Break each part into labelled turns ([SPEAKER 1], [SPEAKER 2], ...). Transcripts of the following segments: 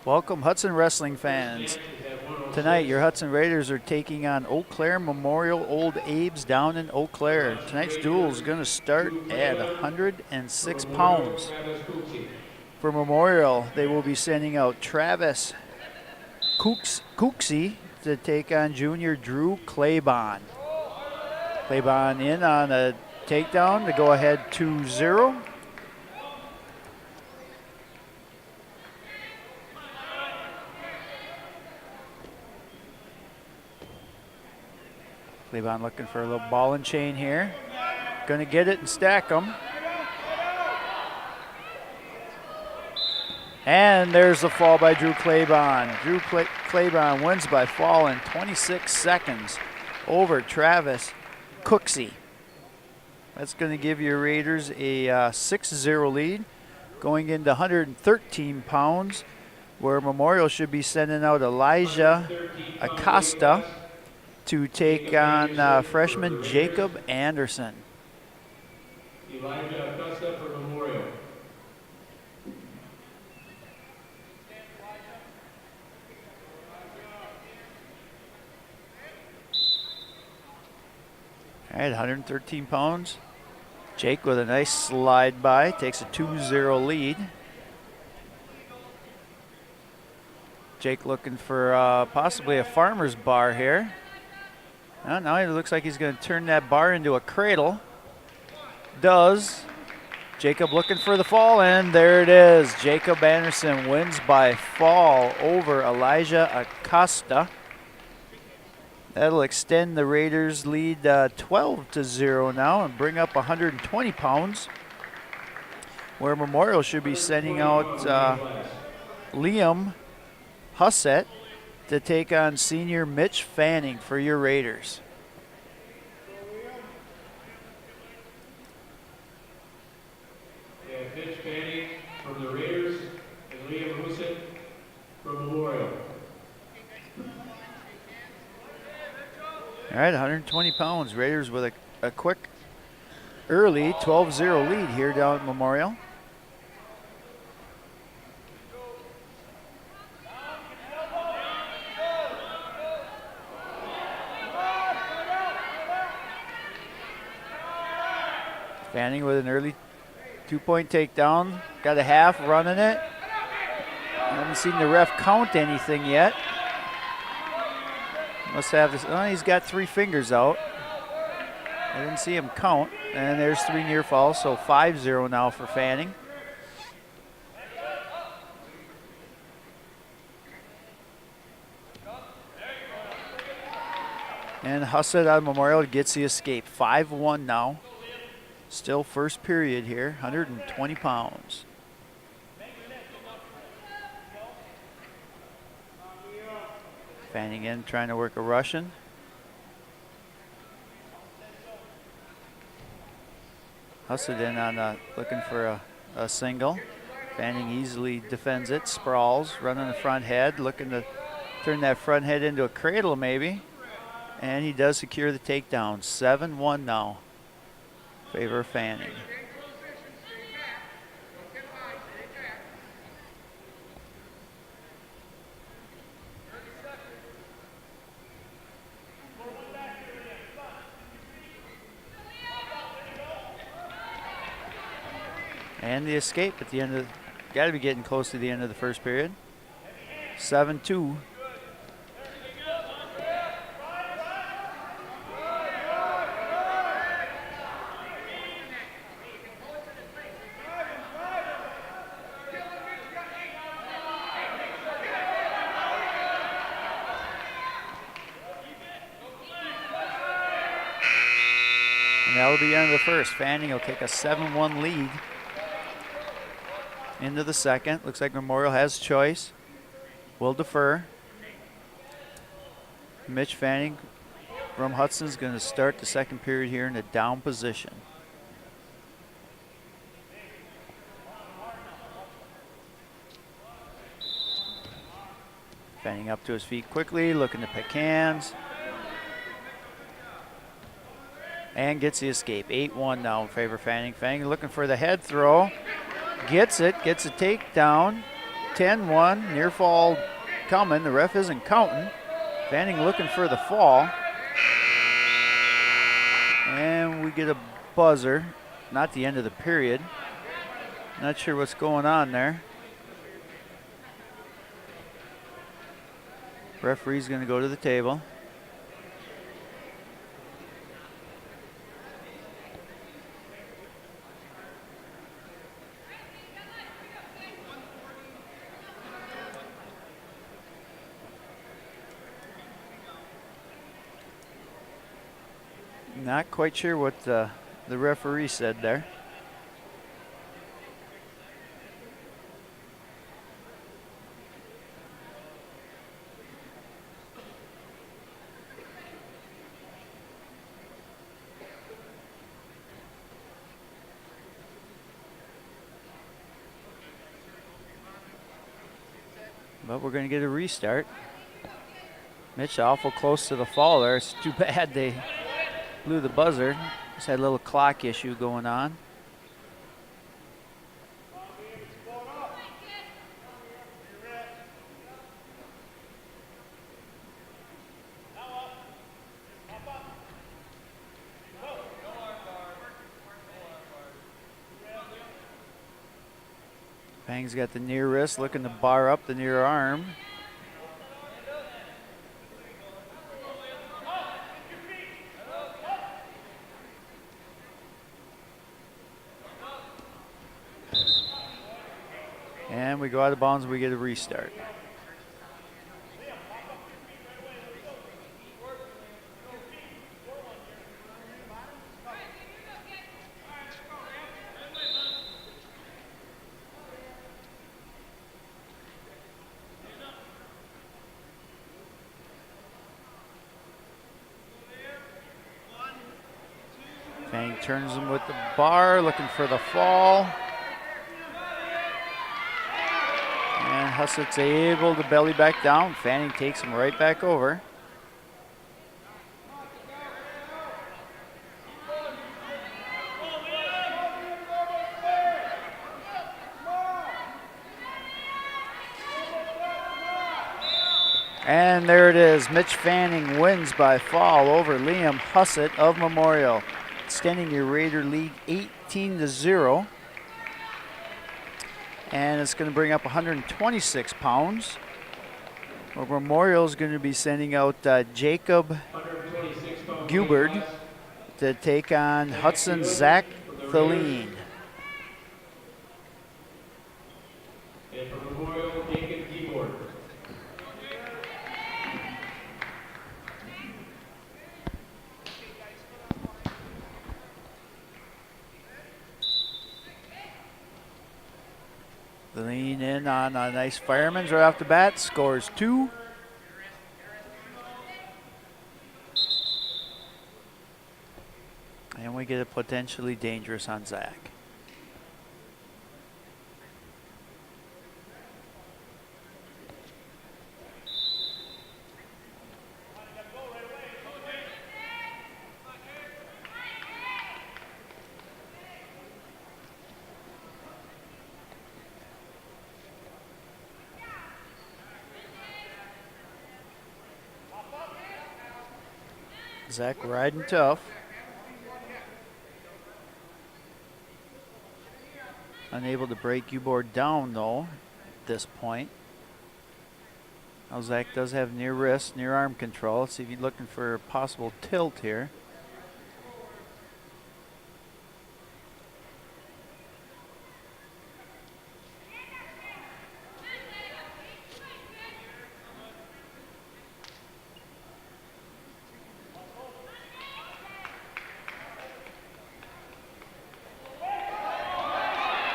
[SPEAKER 1] Welcome, Hudson Wrestling fans. Tonight, your Hudson Raiders are taking on Eau Claire Memorial Old Abe's down in Eau Claire. Tonight's duel is going to start at 106 pounds. For Memorial, they will be sending out Travis Cooksey to take on junior Drew Claybon. Claybon in on a takedown to go ahead 2-0. Claybon looking for a little ball and chain here. Gonna get it and stack them. And there's the fall by Drew Claybon. Drew Claybon wins by fall in 26 seconds over Travis Cooksey. That's gonna give your Raiders a 6-0 lead going into 113 pounds, where Memorial should be sending out Elijah Acosta to take on freshman Jacob Anderson.
[SPEAKER 2] Elijah Acosta for Memorial.
[SPEAKER 1] All right, 113 pounds. Jake with a nice slide by, takes a 2-0 lead. Jake looking for possibly a farmer's bar here. Now it looks like he's going to turn that bar into a cradle. Does. Jacob looking for the fall, and there it is. Jacob Anderson wins by fall over Elijah Acosta. That'll extend the Raiders' lead 12-0 now and bring up 120 pounds, where Memorial should be sending out Liam Hussett to take on senior Mitch Fanning for your Raiders.
[SPEAKER 2] And Mitch Fanning from the Raiders and Liam Hussett from Memorial.
[SPEAKER 1] All right, 120 pounds. Raiders with a quick, early 12-0 lead here down at Memorial. Fanning with an early two-point takedown. Got a half running it. I haven't seen the ref count anything yet. Must have this. Oh, he's got 3 fingers out. I didn't see him count. And there's 3 near falls, so 5-0 now for Fanning. And Hussett on Memorial gets the escape. 5-1 now. Still first period here, 120 pounds. Fanning in, trying to work a Russian. Hussett in on looking for a single. Fanning easily defends it, sprawls, running the front head, looking to turn that front head into a cradle maybe. And he does secure the takedown. 7-1 now. Favor of Fanning. And the escape at the end of, got to be getting close to the end of the first period. 7-2. And that'll be the end of the first. Fanning will take a 7-1 lead into the second. Looks like Memorial has choice. Will defer. Mitch Fanning from Hudson is going to start the second period here in a down position. Fanning up to his feet quickly, looking to pick hands. And gets the escape. 8-1 now in favor of Fanning. Fanning looking for the head throw. Gets it, gets a takedown. 10-1, near fall coming. The ref isn't counting. Fanning looking for the fall. And we get a buzzer, not the end of the period. Not sure what's going on there. Referee's going to go to the table. Not quite sure what the referee said there. But we're going to get a restart. Mitch awful close to the fall there. It's too bad they blew the buzzer. Just had a little clock issue going on. Fang's got the near wrist, looking to bar up the near arm. And we go out of bounds, we get a restart. Fang turns him with the bar, looking for the fall. And Hussit's able to belly back down. Fanning takes him right back over. And there it is. Mitch Fanning wins by fall over Liam Hussett of Memorial, extending your Raider lead 18-0. And it's going to bring up 126 pounds. Well, Memorial is going to be sending out Jacob Gubard to take on Hudson Zach Thaleen.
[SPEAKER 2] And for Memorial, Jacob Gubard.
[SPEAKER 1] Lean in on a nice fireman's right off the bat, scores 2. And we get a potentially dangerous on Zach. Zach riding tough. Unable to break Gubard down though at this point. Now Zach does have near wrist, near arm control. Let's see if he's looking for a possible tilt here.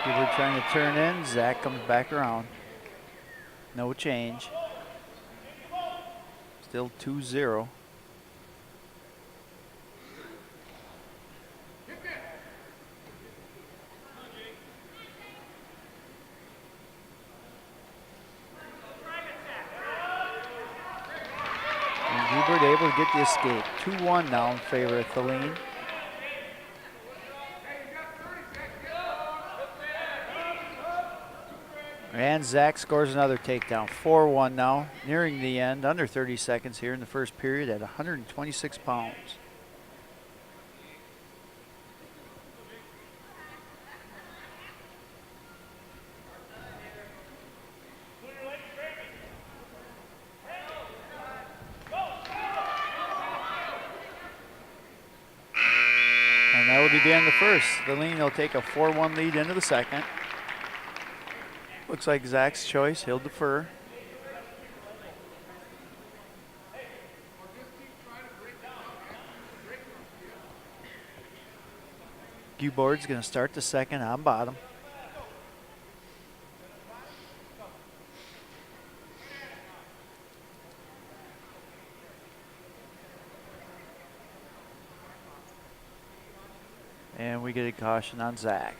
[SPEAKER 1] Gubard trying to turn in. Zach comes back around. No change. Still 2-0. And Gubard able to get the escape. 2-1 now in favor of Thaleen. And Zach scores another takedown. 4-1 now, nearing the end, under 30 seconds here in the first period at 126 pounds. And that will be the end of the first. The Lean will take a 4-1 lead into the second. Looks like Zach's choice. He'll defer. Q-Board's going to start the second on bottom. And we get a caution on Zach.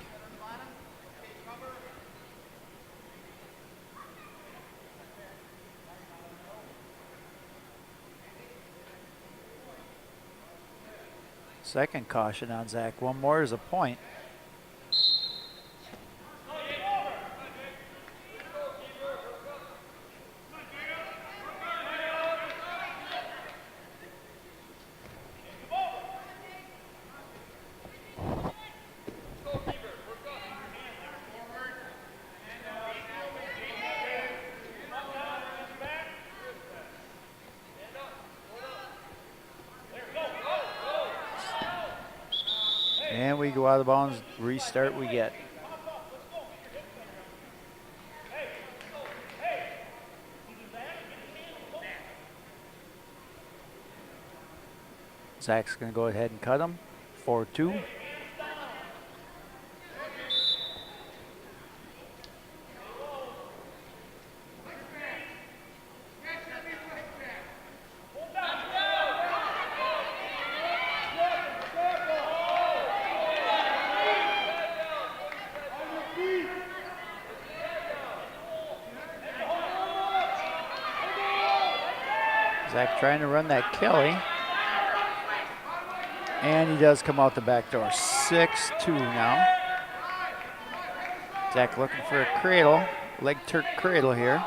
[SPEAKER 1] Second caution on Zach. One more is a point. And we go out of bounds, restart we get. Zach's going to go ahead and cut him. 4-2. Zach trying to run that Kelly. And he does come out the back door. 6-2 now. Zach looking for a cradle. Leg Turk cradle here.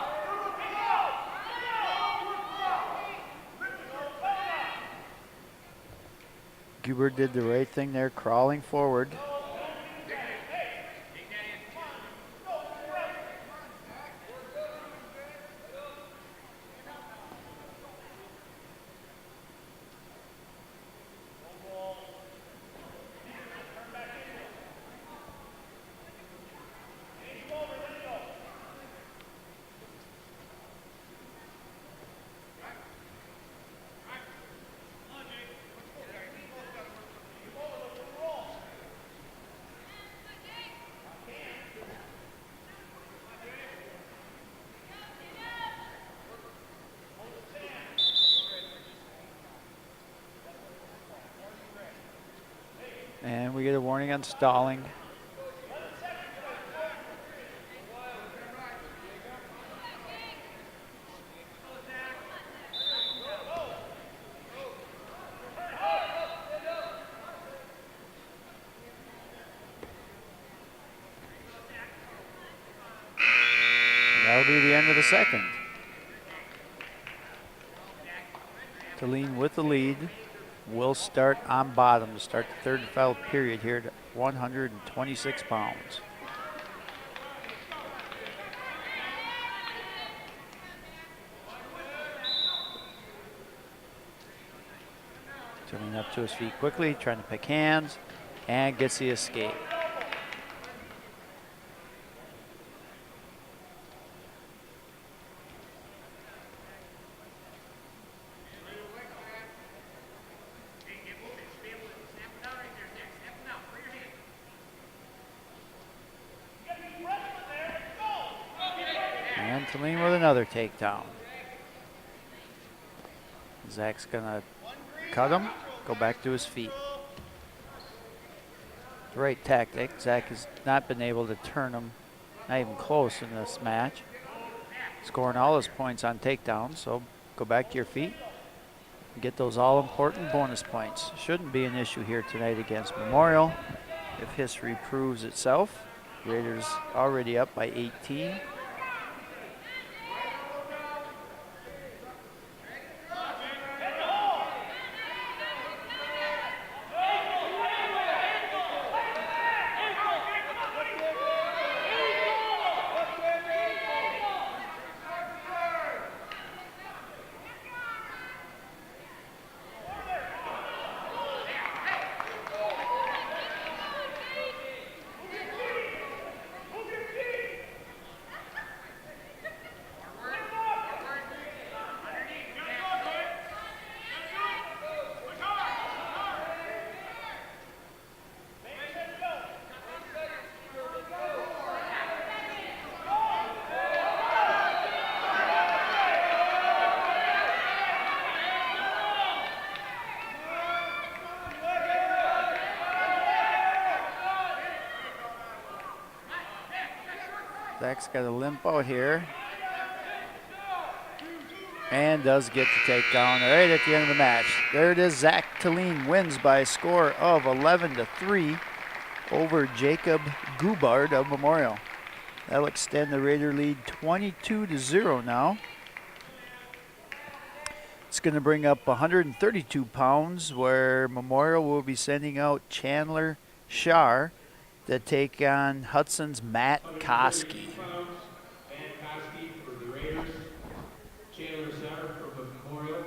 [SPEAKER 1] Guber did the right thing there, crawling forward. And we get a warning on stalling. And that'll be the end of the second. Talene with the lead. Will start on bottom to start the third and final period here at 126 pounds. Turning up to his feet quickly, trying to pick hands, and gets the escape. And Talene with another takedown. Zach's gonna cut him, go back to his feet. The right tactic. Zach has not been able to turn him, not even close in this match. Scoring all his points on takedowns, so go back to your feet and get those all-important bonus points. Shouldn't be an issue here tonight against Memorial if history proves itself. Raiders already up by 18. Zach's got a limp out here. And does get the takedown right at the end of the match. There it is. Zach Talene wins by a score of 11-3 over Jacob Gubard of Memorial. That'll extend the Raider lead 22-0 now. It's going to bring up 132 pounds, where Memorial will be sending out Chandler Shar to take on Hudson's Matt Koski.
[SPEAKER 2] Matt Koski for the Raiders. Chandler Shar from Memorial.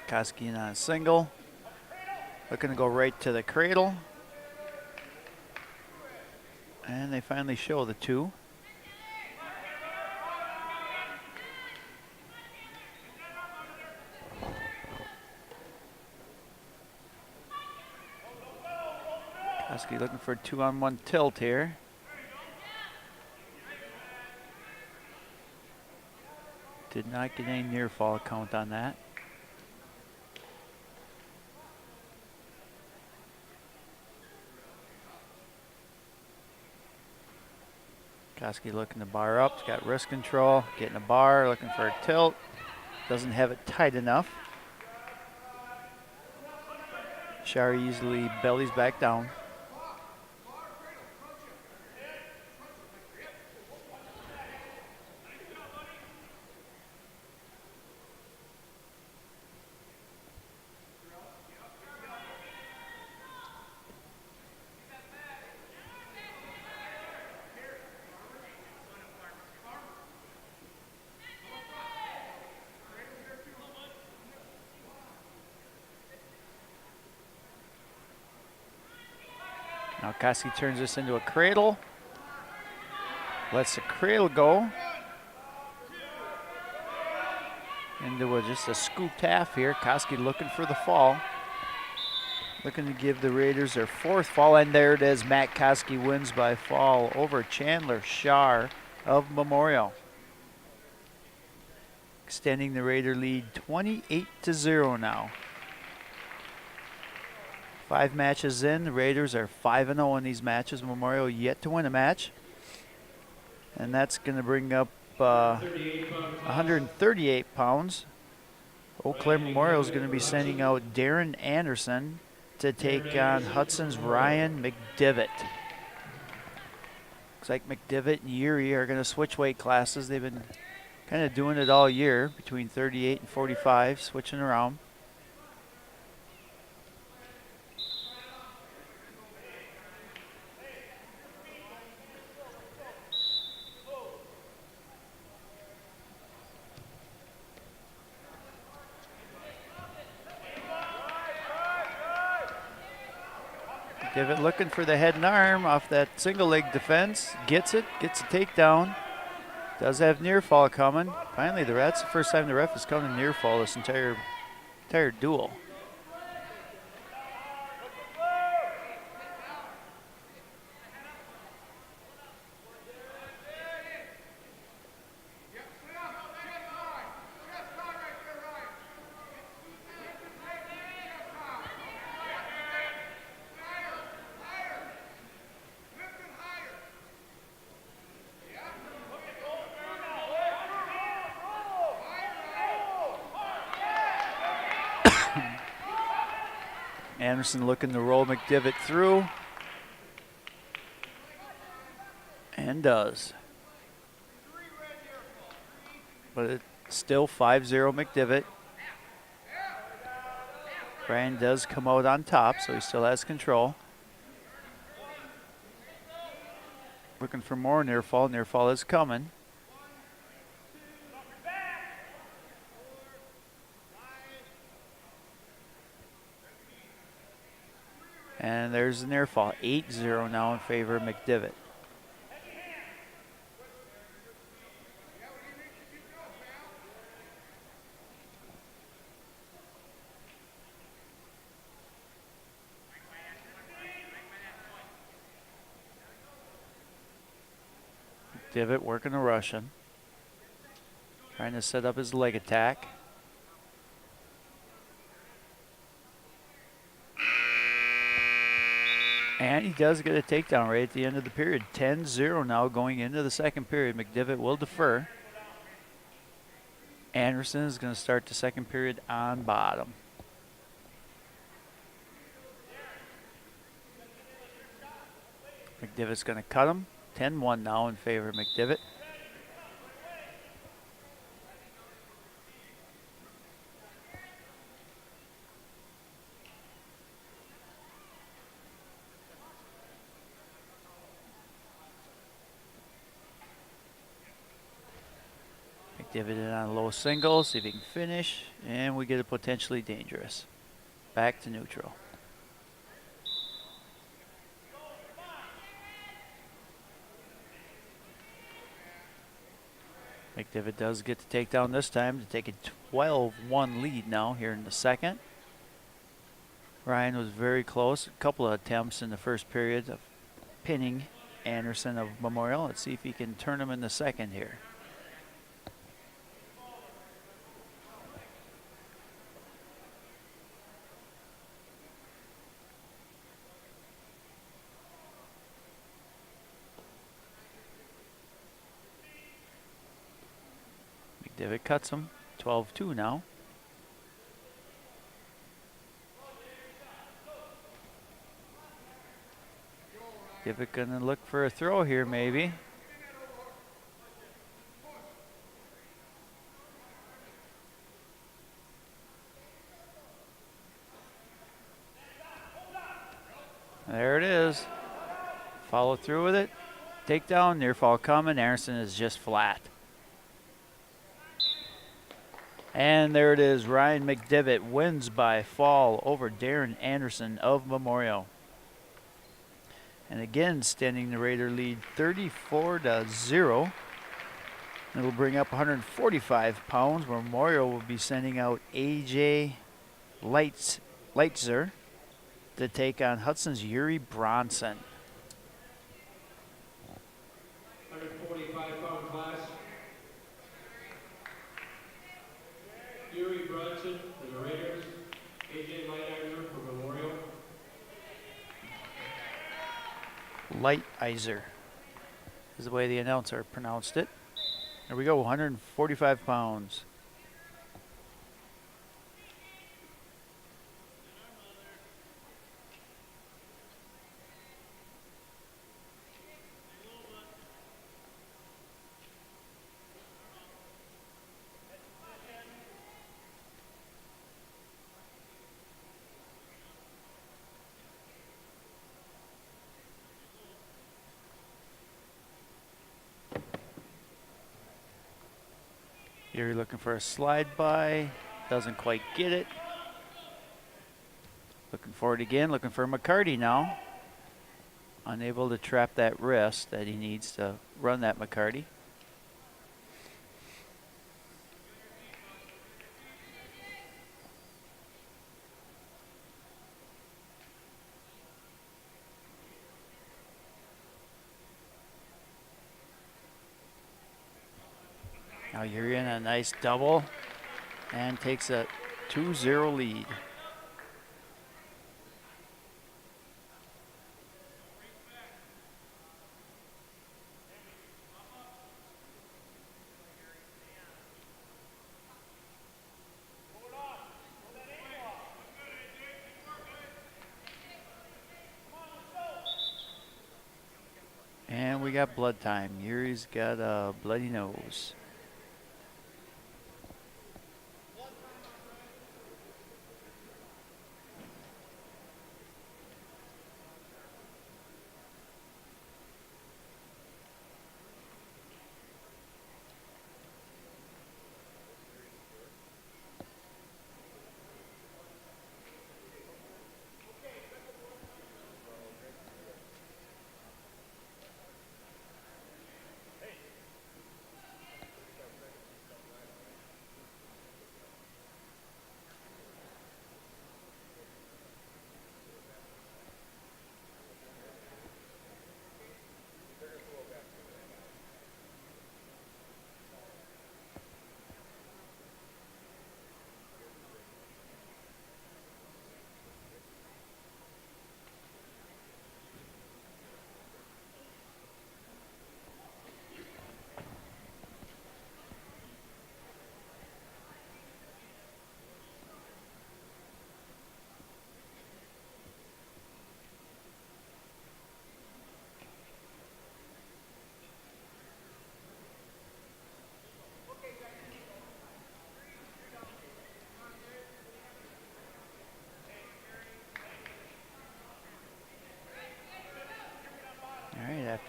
[SPEAKER 1] Koski on a single. Looking to go right to the cradle. And they finally show the two. Koski looking for a 2-on-1 tilt here. Did not get any near fall count on that. Koski looking to bar up, he's got wrist control, getting a bar, looking for a tilt. Doesn't have it tight enough. Shar easily bellies back down. Now Koski turns this into a cradle. Lets the cradle go. Into just a scooped half here. Koski looking for the fall. Looking to give the Raiders their fourth fall. And there it is. Matt Koski wins by fall over Chandler Shar of Memorial. Extending the Raider lead 28-0 now. 5 matches in, the Raiders are 5-0 in these matches. Memorial yet to win a match. And that's going to bring up 138 pounds. Eau Claire Memorial is going to be sending out Darren Anderson to take on Hudson's Ryan McDivitt. Looks like McDivitt and Yuri are going to switch weight classes. They've been kind of doing it all year, between 38 and 45, switching around. McDivitt looking for the head and arm off that single leg defense. Gets it, gets a takedown. Does have near fall coming. Finally, that's the first time the ref has come to near fall this entire duel. Anderson looking to roll McDivitt through. And does. But it's still 5-0 McDivitt. Brian does come out on top, so he still has control. Looking for more near fall. Near fall is coming. And there's the near fall. 8-0 now in favor of McDivitt. McDivitt working the Russian. Trying to set up his leg attack. And he does get a takedown right at the end of the period. 10-0 now going into the second period. McDivitt will defer. Anderson is going to start the second period on bottom. McDivitt's going to cut him. 10-1 now in favor of McDivitt. McDivitt in on low single, see if he can finish, and we get it potentially dangerous. Back to neutral. McDivitt does get the takedown this time to take a 12-1 lead now here in the second. Ryan was very close. A couple of attempts in the first period of pinning Anderson of Memorial. Let's see if he can turn him in the second here. McDivitt cuts him. 12-2 now. McDivitt gonna look for a throw here maybe. There it is. Follow through with it. Takedown, near fall coming. Anderson is just flat. And there it is. Ryan McDivitt wins by fall over Darren Anderson of Memorial. And again, standing the Raider lead 34-0. It'll bring up 145 pounds. Memorial will be sending out AJ Leitzer to take on Hudson's Yuri Bronson.
[SPEAKER 2] 145-pound class. Yuri Bronson for the Raiders. AJ Leitzer for Memorial.
[SPEAKER 1] Leitzer is the way the announcer pronounced it. There we go, 145 pounds. Here looking for a slide by, doesn't quite get it. Looking for it again, looking for McCarty now. Unable to trap that wrist that he needs to run that McCarty. Now you're in a nice double and takes a 2-0 lead. And we got blood time. Yuri's got a bloody nose.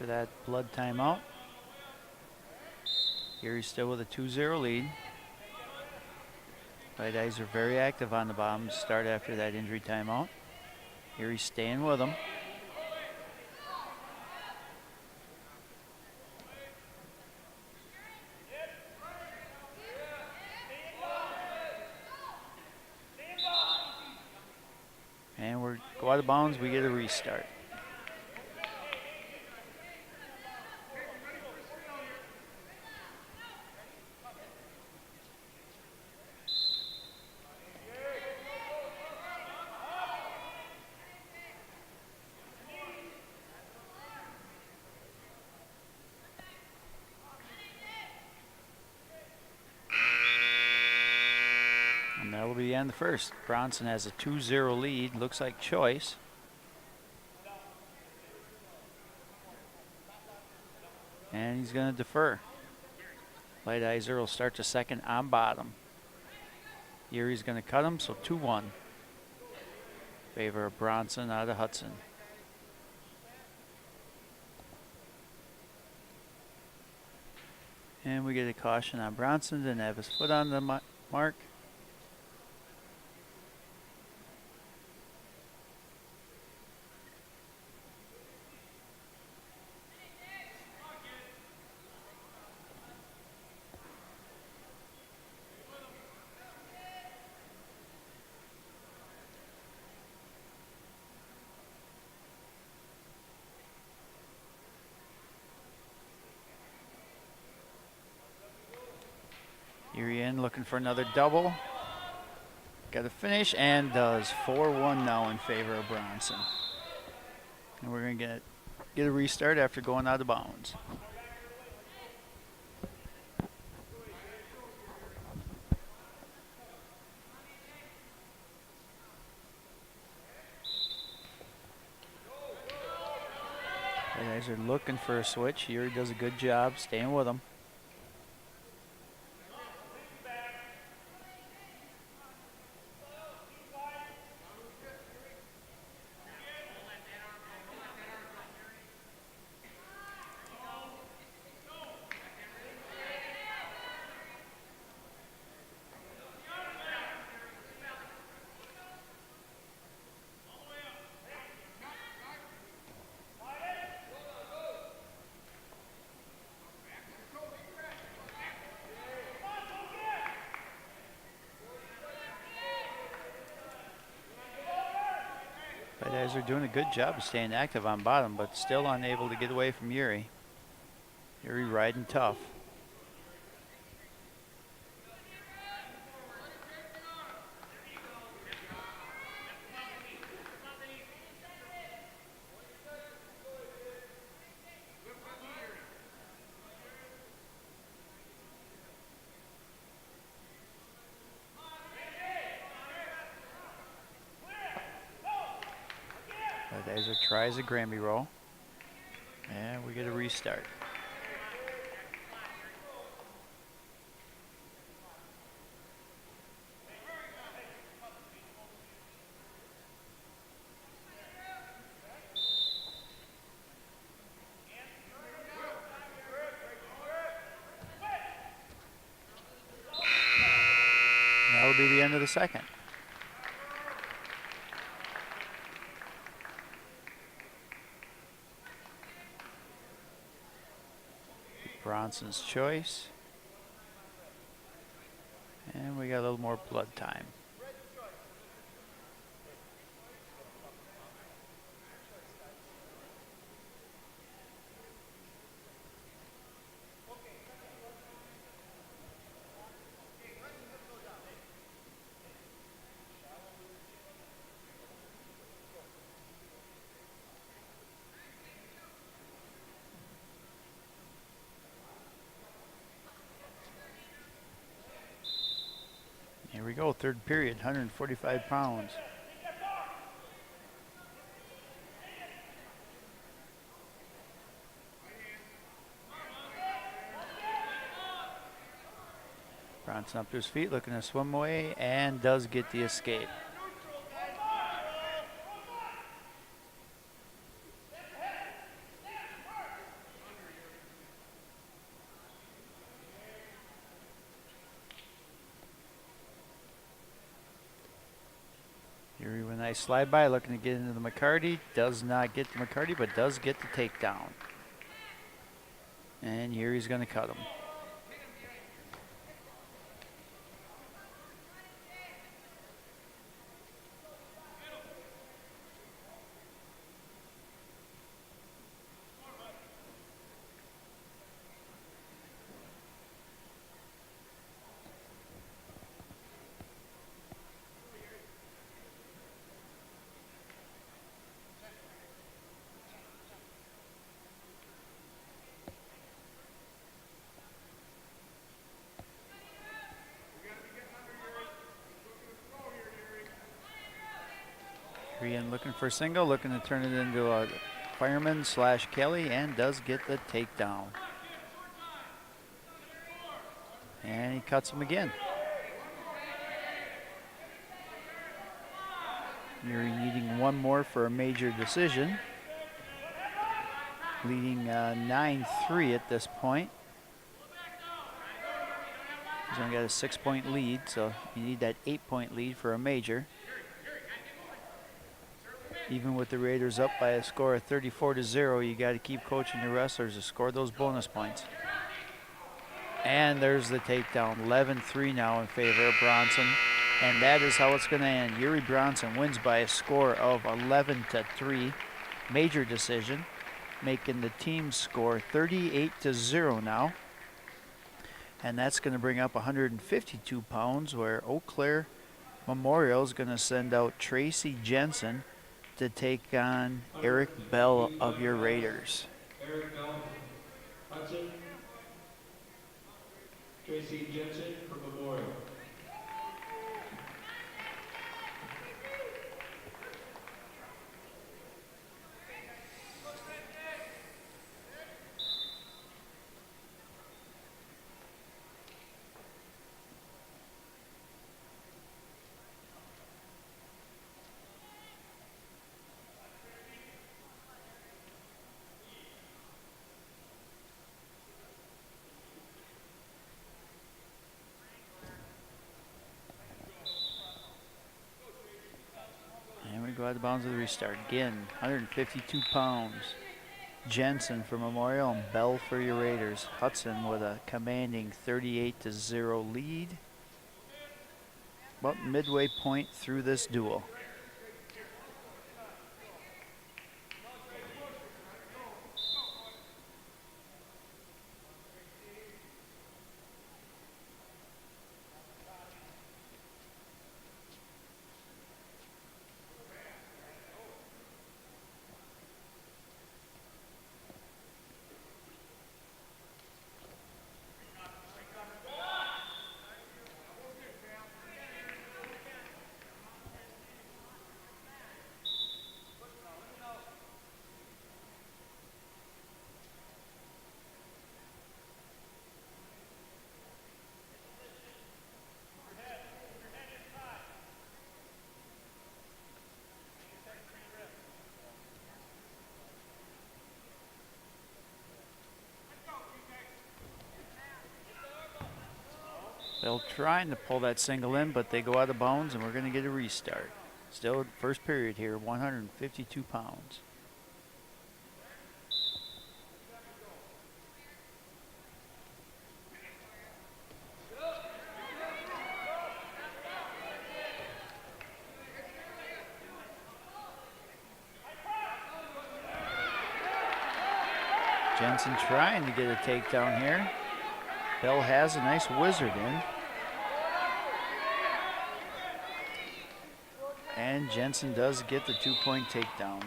[SPEAKER 1] that blood timeout. Erie's still with a 2-0 lead. White Eyes are very active on the bottom to start after that injury timeout. Erie's staying with them. And we're go out of bounds, we get a restart. And that'll be the end of the first. Bronson has a 2-0 lead. Looks like choice. And he's going to defer. Light Eyes will start the second on bottom. Erie's going to cut him, so 2-1. Favor of Bronson out of Hudson. And we get a caution on Bronson. Didn't have his foot on the mark. Erie in looking for another double. Got a finish and does. 4-1 now in favor of Bronson. And we're going to get a restart after going out of bounds. The guys are looking for a switch. Erie does a good job staying with them. The guys are doing a good job of staying active on bottom, but still unable to get away from Erie. Erie riding tough. Laser tries a Granby roll. And we get a restart. That'll be the end of the second. Bronson's choice. And we got a little more blood time. Here we go, third period, 145 pounds. Bronson up to his feet, looking to swim away, and does get the escape. Nice slide by, looking to get into the McCarty. Does not get the McCarty, but does get the takedown. And here he's going to cut him. Rian looking for a single, looking to turn it into a fireman / Kelly, and does get the takedown. And he cuts him again. You're needing one more for a major decision. Leading 9-3 at this point. He's only got a 6-point lead, so you need that 8-point lead for a major. Even with the Raiders up by a score of 34-0, you got to keep coaching your wrestlers to score those bonus points. And there's the takedown. 11-3 now in favor of Bronson. And that is how it's going to end. Yuri Bronson wins by a score of 11-3. Major decision, making the team score 38-0 now. And that's going to bring up 152 pounds, where Eau Claire Memorial is going to send out Tracy Jensen to take on Eric Bell of your Raiders.
[SPEAKER 2] Eric Bell, Hudson. Tracy Jensen for Memorial.
[SPEAKER 1] Go out of bounds of the restart. Again, 152 pounds. Jensen for Memorial and Bell for your Raiders. Hudson with a commanding 38-0 lead. About midway point through this duel. They're trying to pull that single in, but they go out of bounds, and we're going to get a restart. Still first period here, 152 pounds. Jensen trying to get a takedown here. Bell has a nice wizard in. And Jensen does get the 2-point takedown.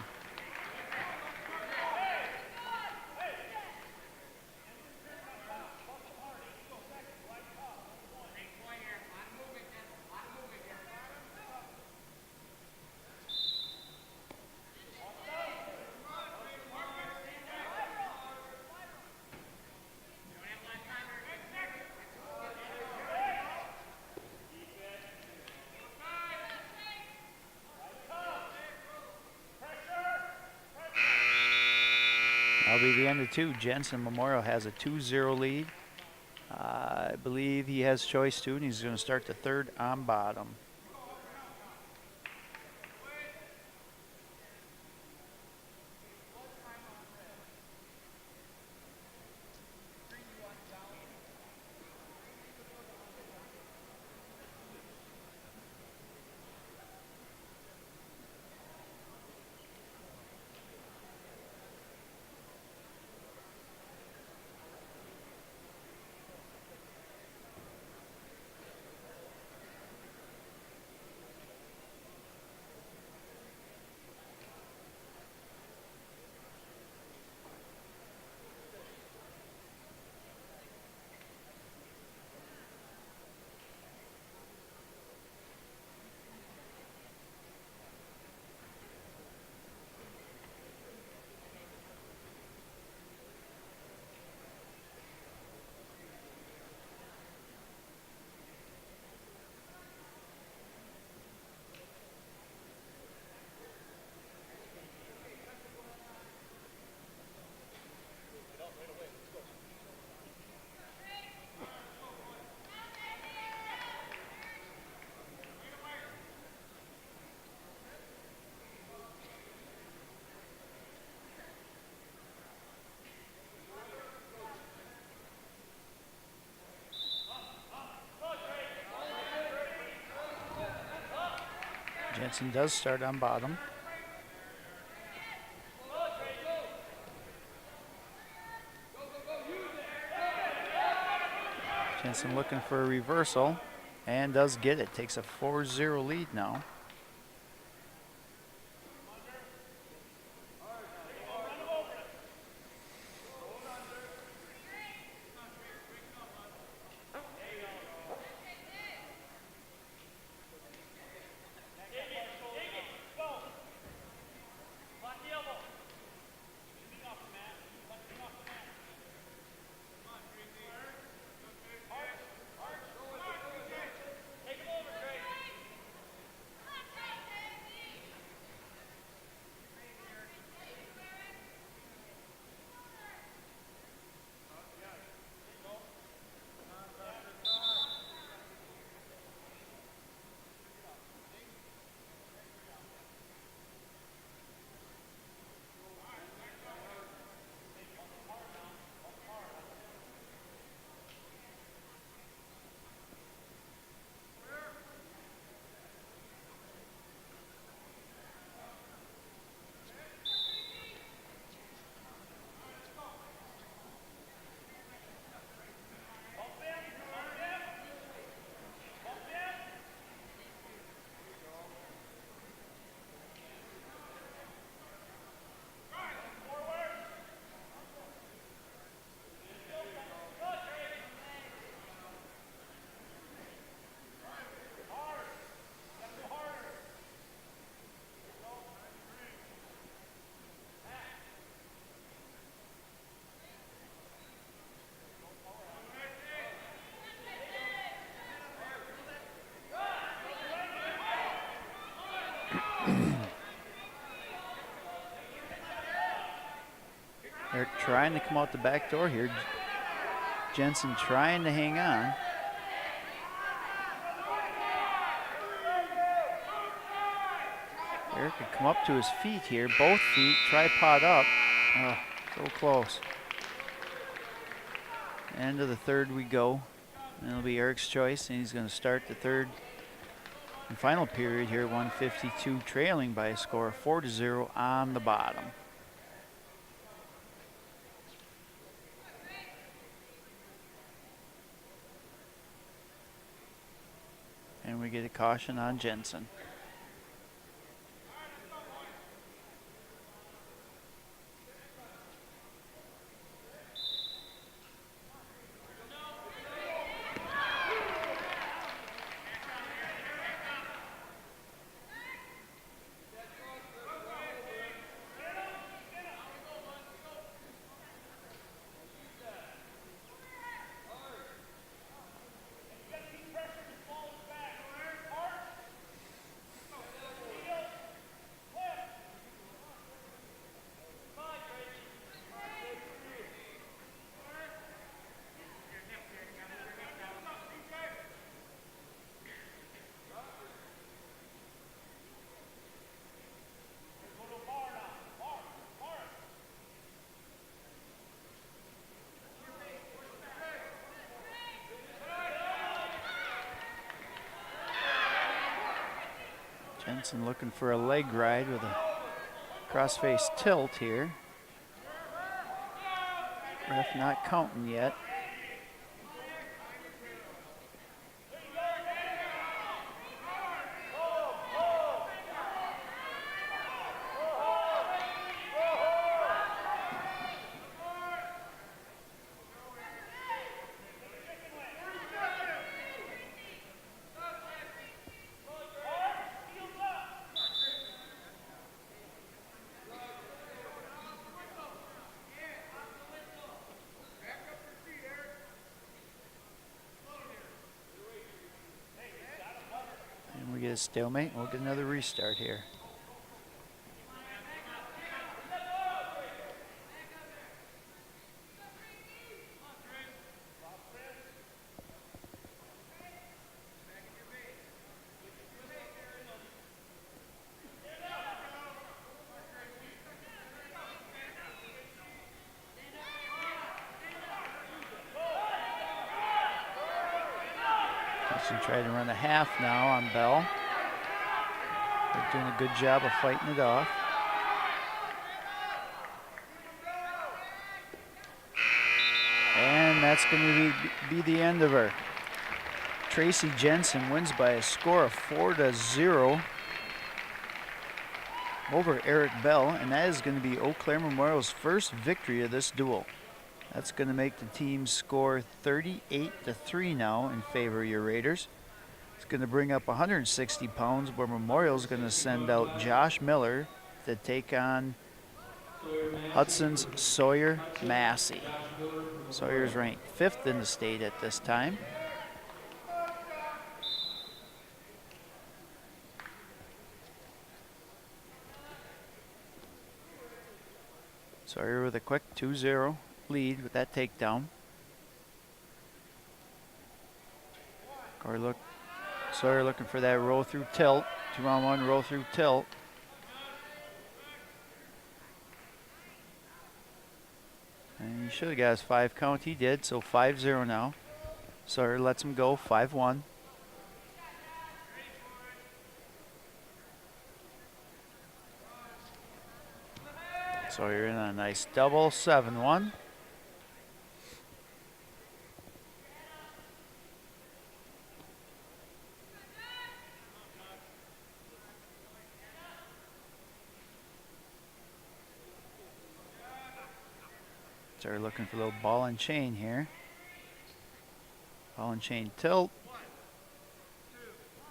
[SPEAKER 1] That'll be the end of two. Jensen Memorial has a 2-0 lead. I believe he has choice too, and he's going to start the third on bottom. Jensen does start on bottom. Jensen looking for a reversal and does get it. Takes a 4-0 lead now. They're trying to come out the back door here. Jensen trying to hang on. Eric could come up to his feet here. Both feet, tripod up. Oh, so close. End of the third we go. And it'll be Eric's choice, and he's going to start the third and final period here, 152, trailing by a score of 4-0 on the bottom. And we get a caution on Jensen. Jensen looking for a leg ride with a cross-face tilt here. Ref not counting yet. Get a stalemate. We'll get another restart here. Try to run a half now on Bell. They're doing a good job of fighting it off. And that's going to be the end of her. Tracy Jensen wins by a score of 4-0 over Eric Bell, and that is going to be Eau Claire Memorial's first victory of this duel. That's going to make the team score 38-3 now in favor of your Raiders. It's going to bring up 160 pounds, where Memorial's going to send out Josh Miller to take on Hudson's Sawyer Massey. Sawyer's ranked 5th in the state at this time. Sawyer with a quick 2-0 lead with that takedown. Sawyer looking for that roll through tilt. 2-on-1 roll through tilt. And he should have got his 5 count. He did, so 5-0 now. Sawyer lets him go, 5-1. Sawyer in a nice double, 7-1. Sawyer looking for a little ball and chain here. Ball and chain tilt.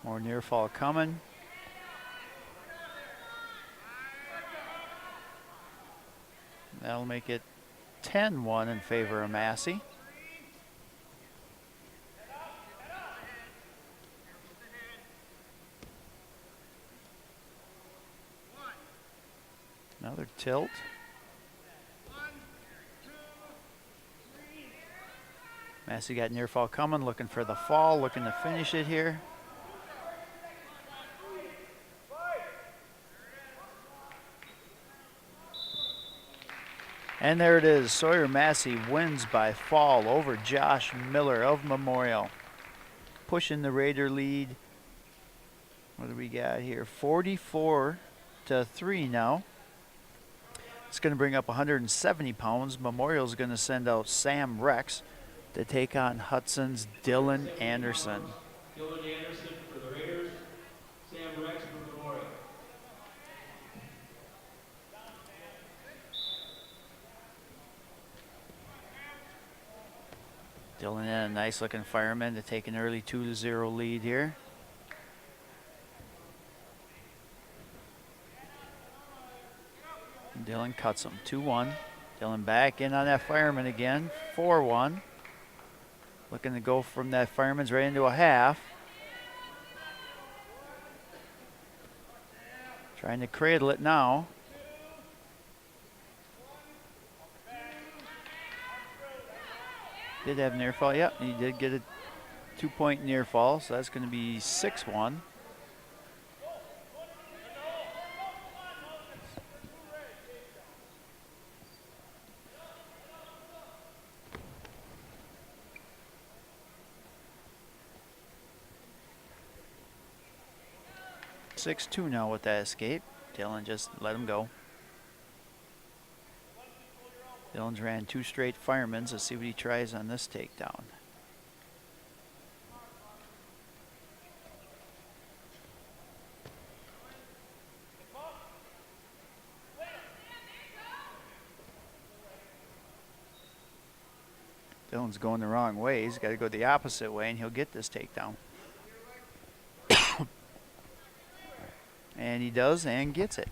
[SPEAKER 1] More near fall coming. That'll make it 10-1 in favor of Massey. Another tilt. Massey got near fall coming, looking for the fall, looking to finish it here. And there it is. Sawyer Massey wins by fall over Josh Miller of Memorial. Pushing the Raider lead. What do we got here? 44-3 now. It's going to bring up 170 pounds. Memorial's going to send out Sam Rex to take on Hudson's Dylan Anderson.
[SPEAKER 2] Dylan Anderson for the Raiders. Sam Rex for Memorial.
[SPEAKER 1] Dylan in a nice looking fireman to take an early 2-0 lead here. Dylan cuts him, 2-1. Dylan back in on that fireman again, 4-1. Looking to go from that fireman's right into a half. Trying to cradle it now. Did have near fall, yep, he did get a 2-point near fall, so that's going to be 6-1. Six-2 now with that escape. Dylan just let him go. Dylan's ran 2 straight firemans. Let's see what he tries on this takedown. Dylan's going the wrong way. He's got to go the opposite way, and he'll get this takedown. And he does, and gets it.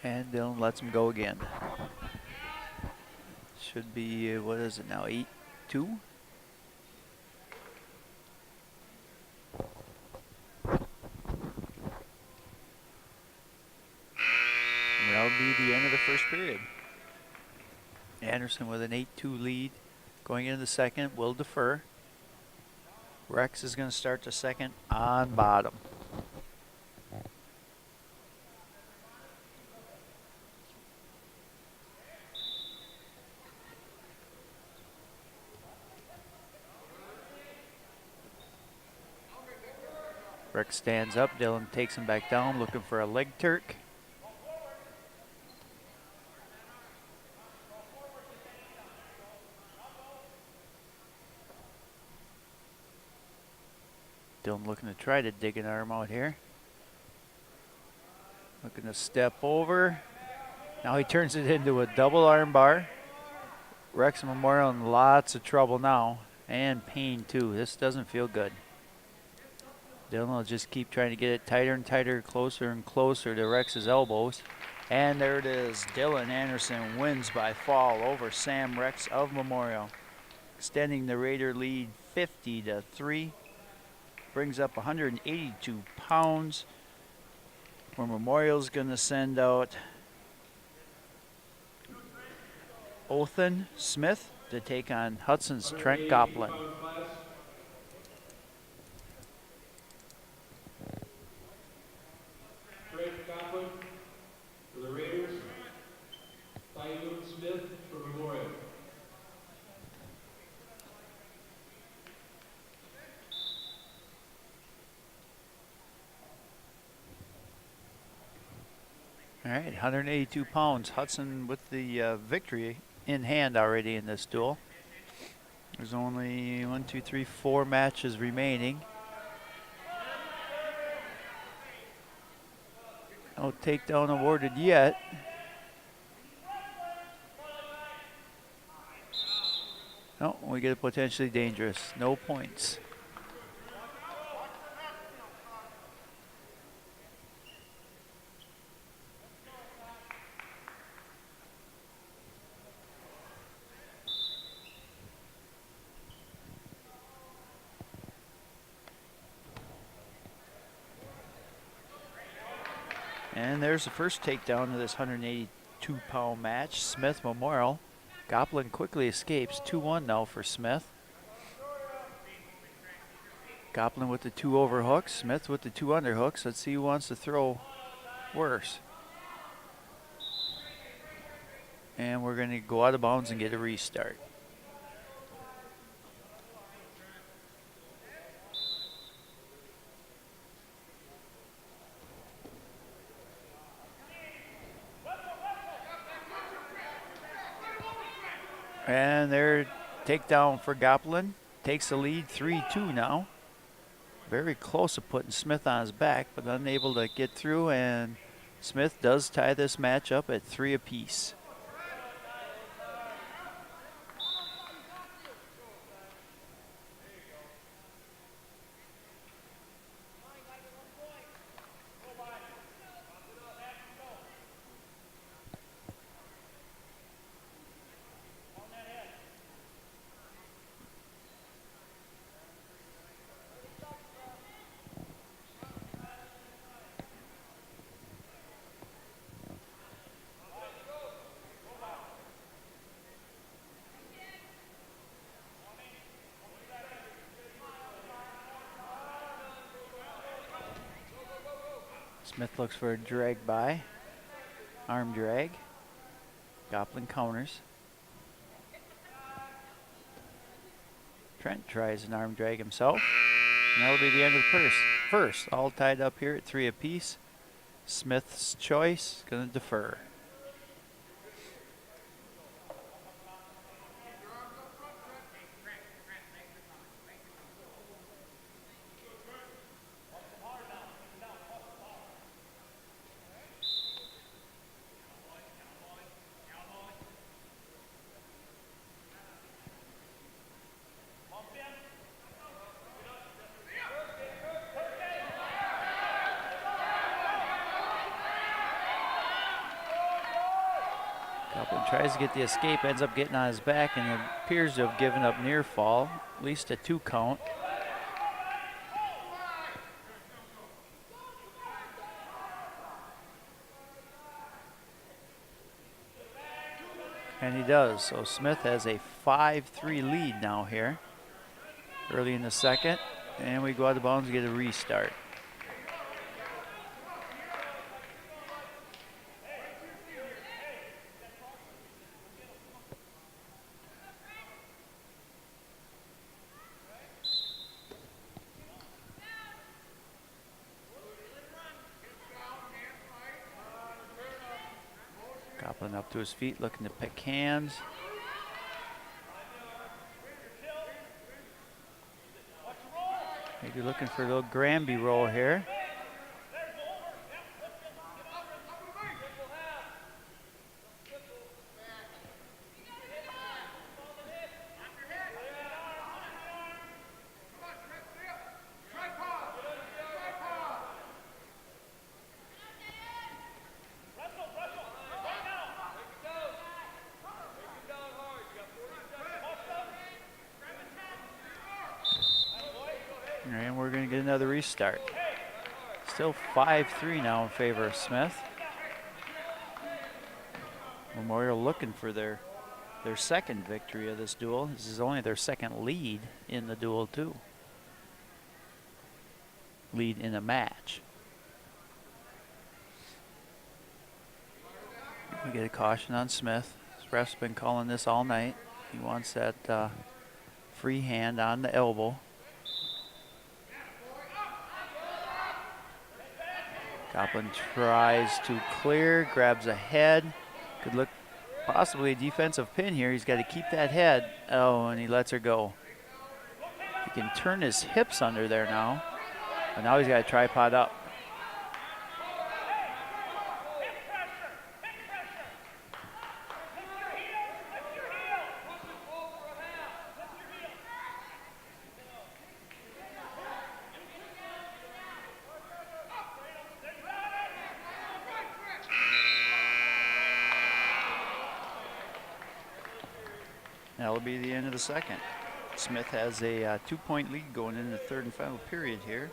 [SPEAKER 1] And Dylan lets him go again. Should be, what is it now, 8-2? That'll be the end of the first period. Anderson with an 8-2 lead. Going into the second, will defer. Rex is going to start the second on bottom. Rex stands up. Dylan takes him back down, looking for a leg Turk. Dylan looking to try to dig an arm out here. Looking to step over. Now he turns it into a double arm bar. Rex Memorial in lots of trouble now, and pain too. This doesn't feel good. Dylan will just keep trying to get it tighter and tighter, closer and closer to Rex's elbows. And there it is. Dylan Anderson wins by fall over Sam Rex of Memorial, extending the Raider lead 50-3. Brings up 182 pounds. Where Memorial's going to send out Othan Smith to take on Hudson's Trent Goplin.
[SPEAKER 2] Trent Goplin for the Raiders. Tyson Smith for Memorial.
[SPEAKER 1] All right, 182 pounds. Hudson with the victory in hand already in this duel. There's only 4 matches remaining. No takedown awarded yet. No, we get it potentially dangerous. No points. And there's the first takedown of this 182-pound match. Smith Memorial. Goplin quickly escapes. 2-1 now for Smith. Goplin with the 2 overhooks. Smith with the 2 underhooks. Let's see who wants to throw worse. And we're going to go out of bounds and get a restart. And their takedown for Goplin takes the lead 3-2 now. Very close to putting Smith on his back, but unable to get through, and Smith does tie this match up at 3 apiece. Smith looks for a drag by. Arm drag. Goplin counters. Trent tries an arm drag himself. And that'll be the end of the first. All tied up here at 3 apiece. Smith's choice, gonna defer. Goplin tries to get the escape, ends up getting on his back, and appears to have given up near fall, at least a 2 count. And he does, so Smith has a 5-3 lead now here, early in the second. And we go out of bounds and get a restart. Copeland up to his feet, looking to pick hands. Maybe looking for a little Granby roll here. And we're going to get another restart. Still 5-3 now in favor of Smith. Memorial looking for their second victory of this duel. This is only their second lead in the duel too. Lead in a match. We get a caution on Smith. This ref's been calling this all night. He wants that free hand on the elbow. Copeland tries to clear, grabs a head. Could look possibly a defensive pin here. He's got to keep that head. Oh, and he lets her go. He can turn his hips under there now. But now he's got a tripod up. That'll be the end of the second. Smith has a 2-point lead going into the third and final period here.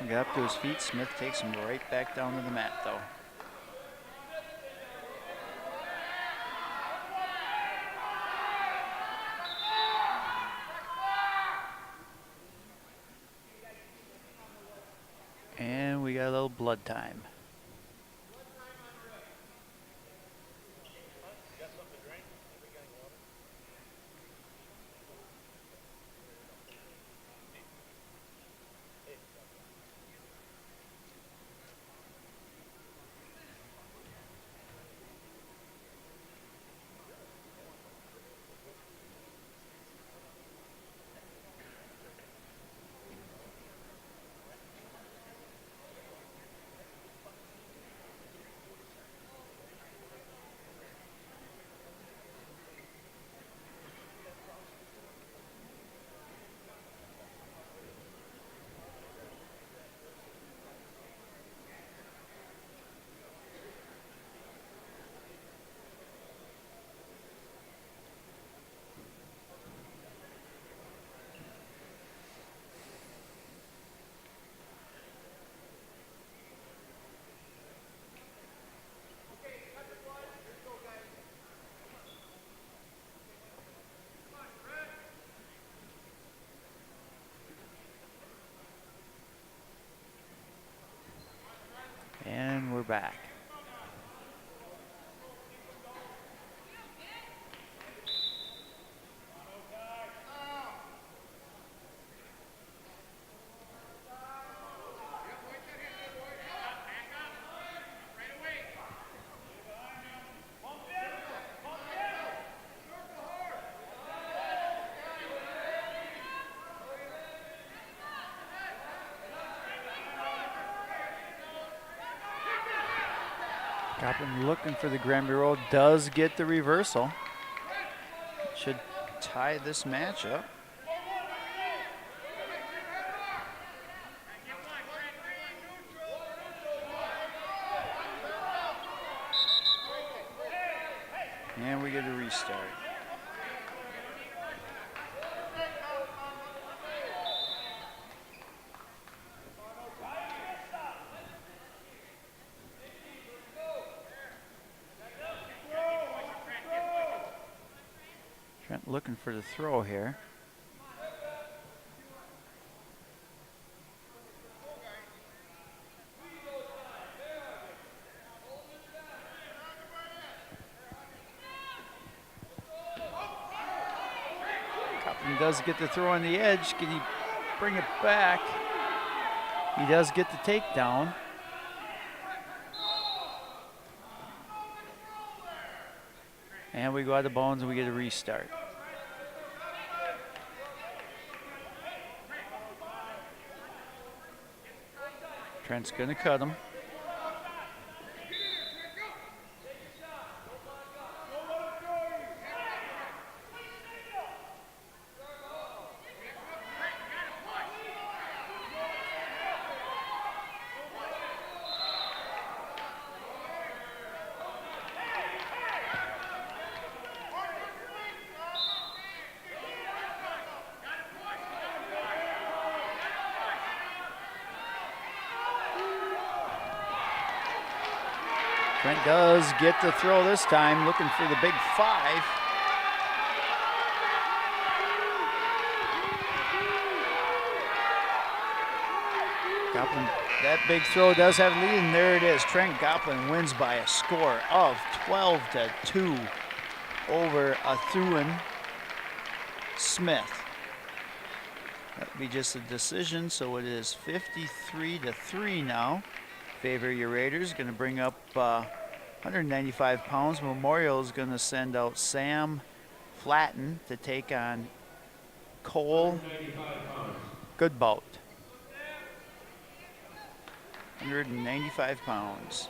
[SPEAKER 1] Get up to his feet. Smith takes him right back down to the mat, though. And we got a little blood time. And we're back. Goblin looking for the Granby roll, does get the reversal. Should tie this match up. And we get a restart. Trent looking for the throw here. He does get the throw on the edge. Can he bring it back? He does get the takedown. And we go out of bounds and we get a restart. Trent's gonna cut him. Trent does get the throw this time, looking for the big 5. Goblin, that big throw does have a lead, and there it is. Trent Goblin wins by a score of 12-2 over Thuan Smith. That'll be just a decision, so it is 53-3 now. Favor your Raiders. Going to bring up 195 pounds. Memorial is going to send out Sam Flatten to take on Cole Goodbout. 195 pounds.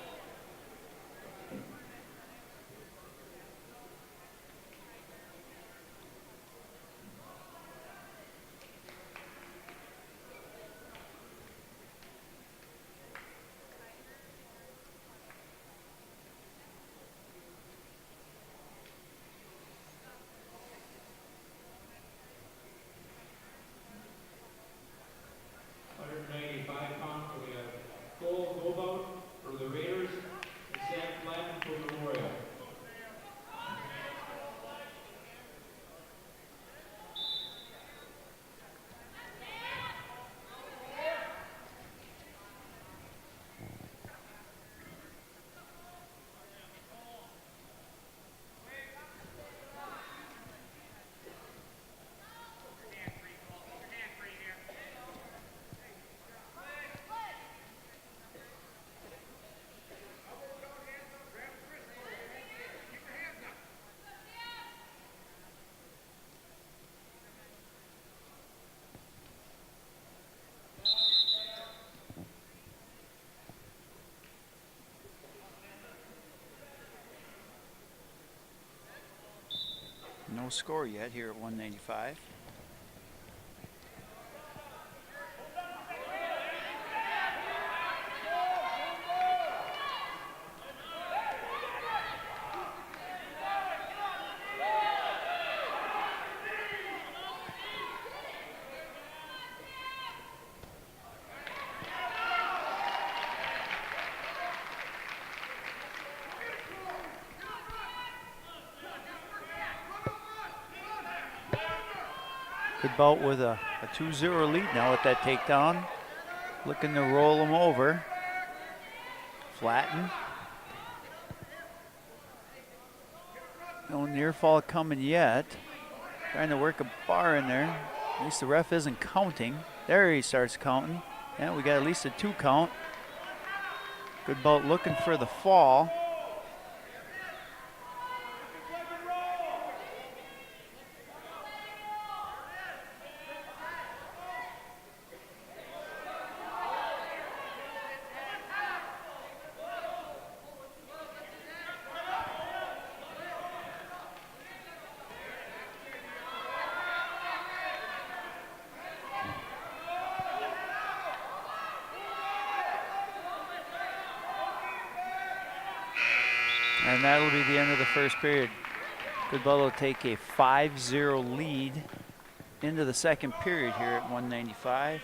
[SPEAKER 1] No score yet here at 195. Goodbout with a 2-0 lead now with that takedown. Looking to roll him over. Flatten. No near fall coming yet. Trying to work a bar in there. At least the ref isn't counting. There he starts counting. And we got at least a 2 count. Goodbout looking for the fall. And that'll be the end of the first period. Goodball will take a 5-0 lead into the second period here at 195.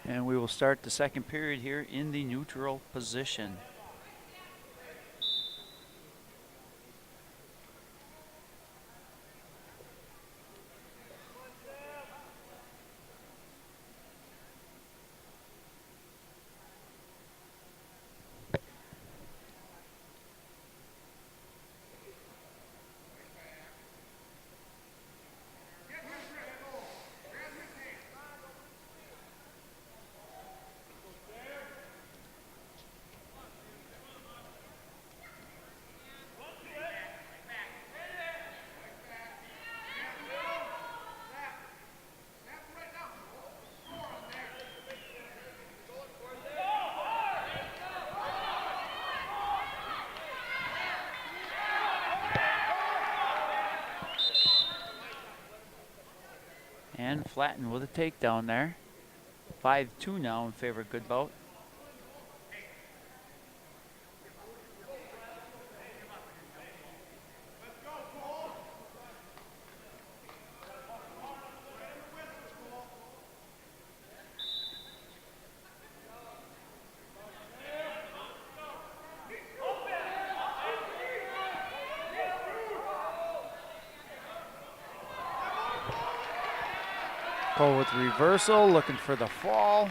[SPEAKER 1] And we will start the second period here in the neutral position. And Flatten with a takedown there. 5-2 now in favor of Goodbout. Cole with reversal, looking for the fall.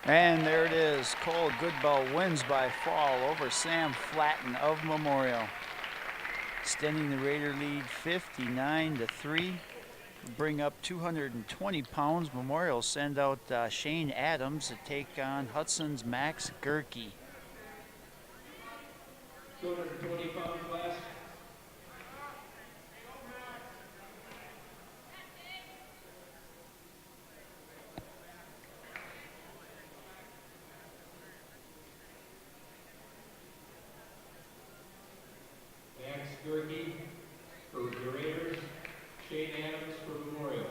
[SPEAKER 1] And there it is. Cole Goodbout wins by fall over Sam Flatten of Memorial, extending the Raider lead 59-3. Bring up 220 pounds. Memorial send out Shane Adams to take on Hudson's Max Gerke.
[SPEAKER 2] 220 pound class. Max Gerke for the Raiders. Shane Adams for Memorial.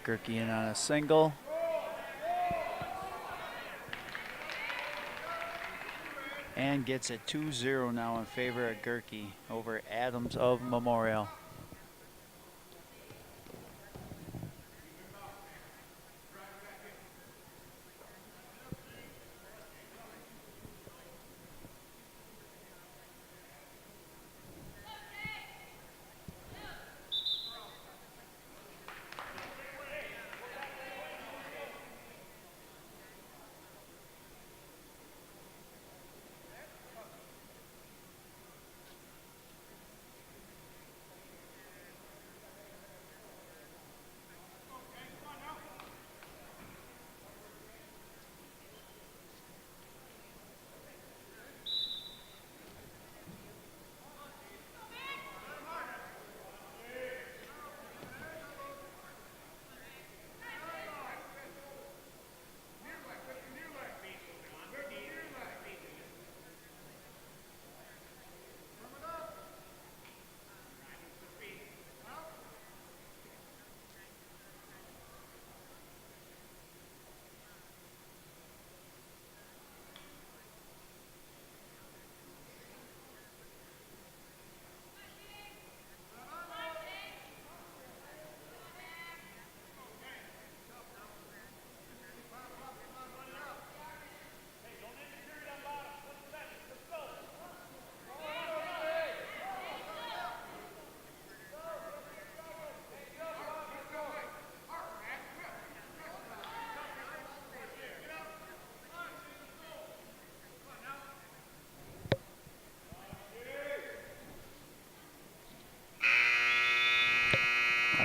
[SPEAKER 1] Gerke in on a single. And gets it 2-0 now in favor of Gerke over Adams of Memorial.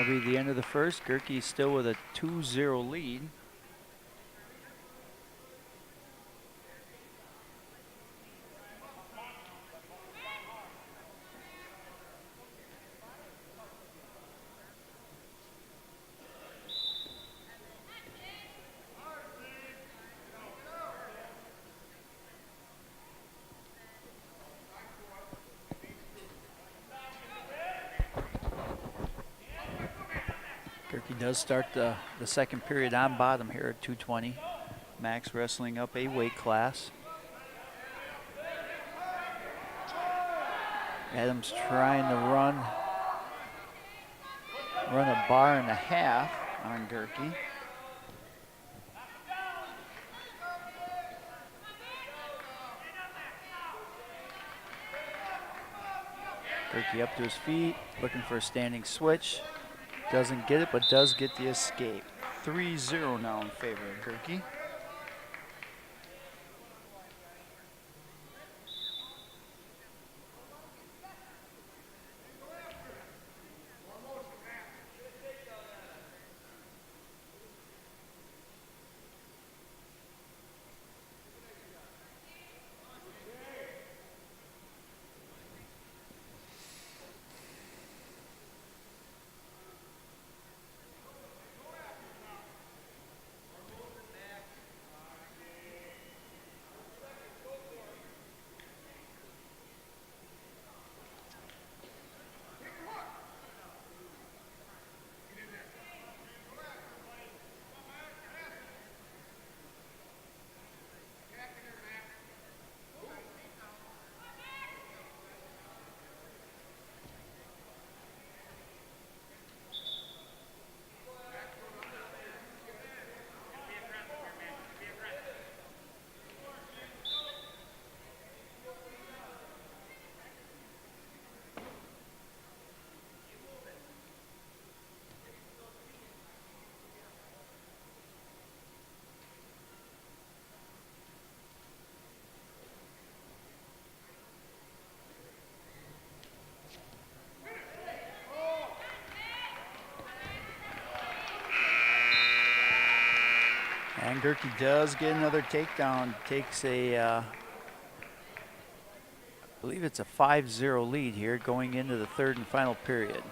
[SPEAKER 1] That'll be the end of the first. Gerke still with a 2-0 lead. Gerke does start the second period on bottom here at 2:20. Max wrestling up a weight class. Adams trying to run a bar and a half on Gerke. Gerke up to his feet, looking for a standing switch. Doesn't get it, but does get the escape. 3-0 now in favor of Gerke. And Gerke does get another takedown. Takes a, I believe it's a 5-0 lead here going into the third and final period.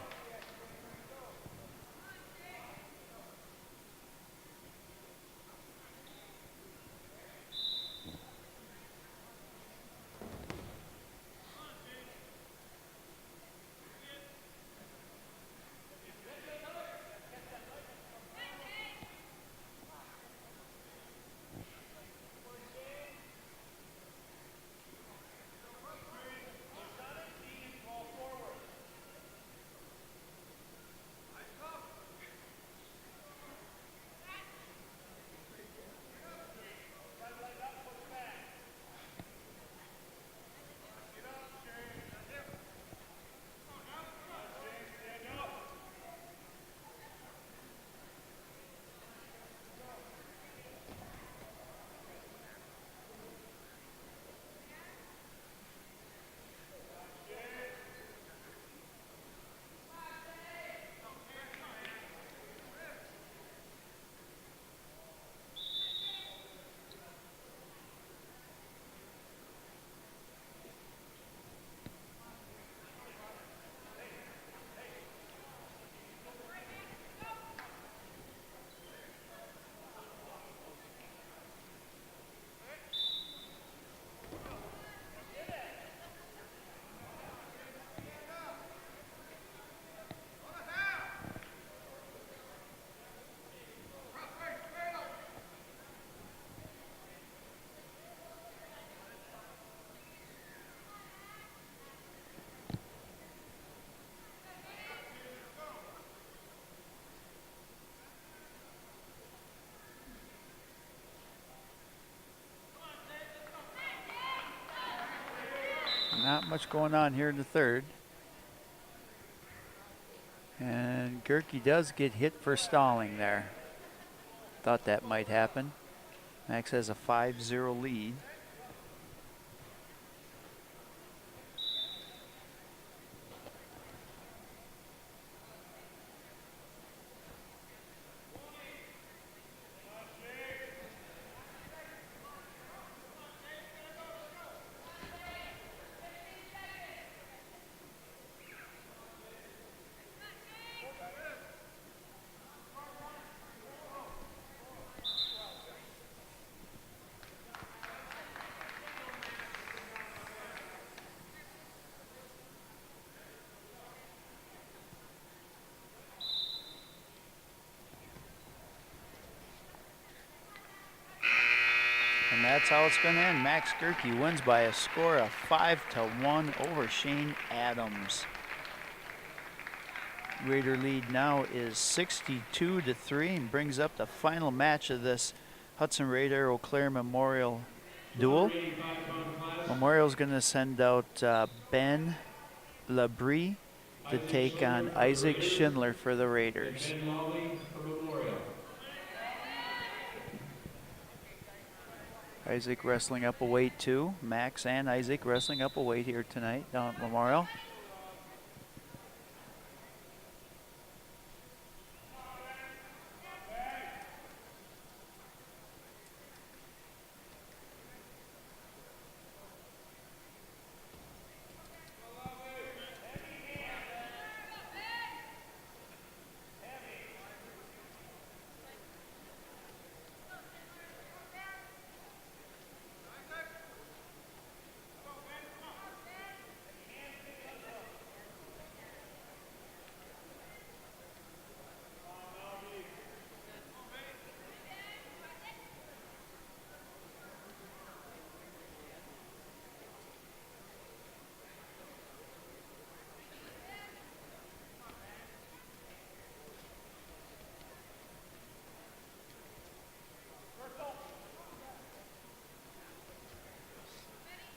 [SPEAKER 1] Not much going on here in the third. And Gerke does get hit for stalling there. Thought that might happen. Max has a 5-0 lead. That's how it's going to end. Max Gerke wins by a score of 5-1 over Shane Adams. Raider lead now is 62-3 and brings up the final match of this Hudson Raider Eau Claire Memorial duel. Memorial's going to send out Ben Labrie to take on Isaac Schindler for the Raiders. Isaac wrestling up a weight too. Max and Isaac wrestling up a weight here tonight down at Memorial.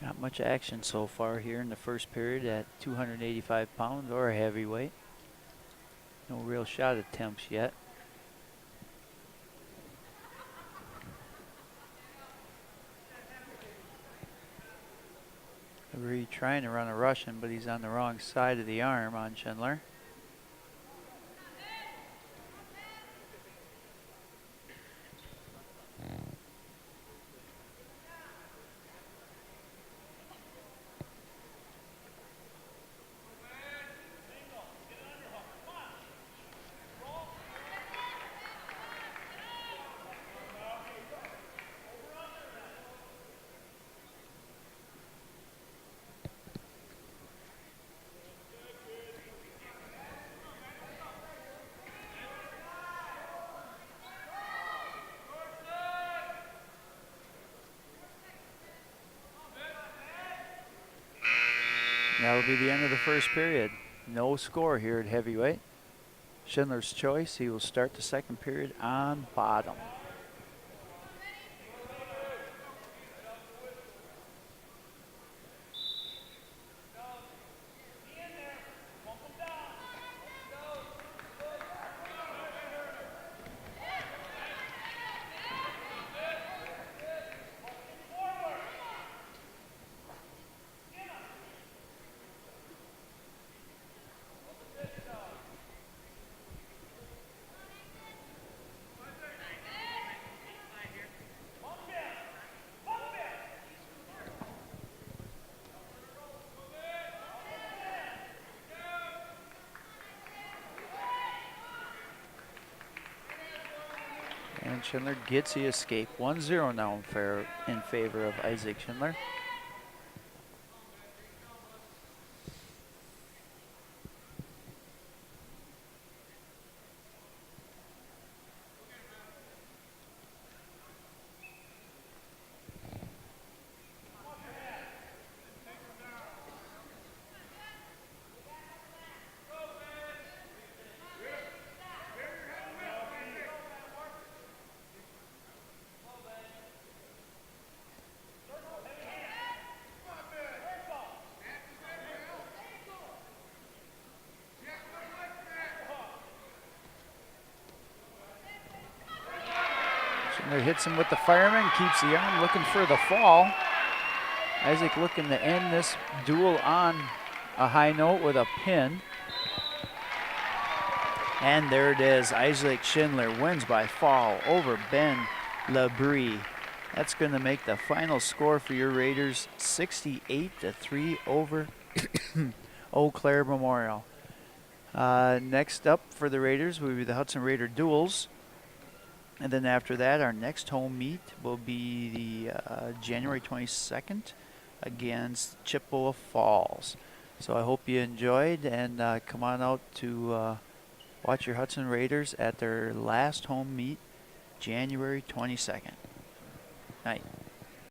[SPEAKER 1] Not much action so far here in the first period at 285 pounds or a heavyweight. No real shot attempts yet. Labrie trying to run a Russian, but he's on the wrong side of the arm on Schindler. That'll be the end of the first period. No score here at heavyweight. Schindler's choice. He will start the second period on bottom. And Schindler gets the escape. 1-0 now in favor of Isaac Schindler. Schindler hits him with the fireman, keeps the arm, looking for the fall. Isaac looking to end this duel on a high note with a pin. And there it is. Isaac Schindler wins by fall over Ben Labrie. That's going to make the final score for your Raiders 68-3 over Eau Claire Memorial. Next up for the Raiders will be the Hudson Raider duels. And then after that, our next home meet will be the January 22nd against Chippewa Falls. So I hope you enjoyed, and come on out to watch your Hudson Raiders at their last home meet, January 22nd. Night.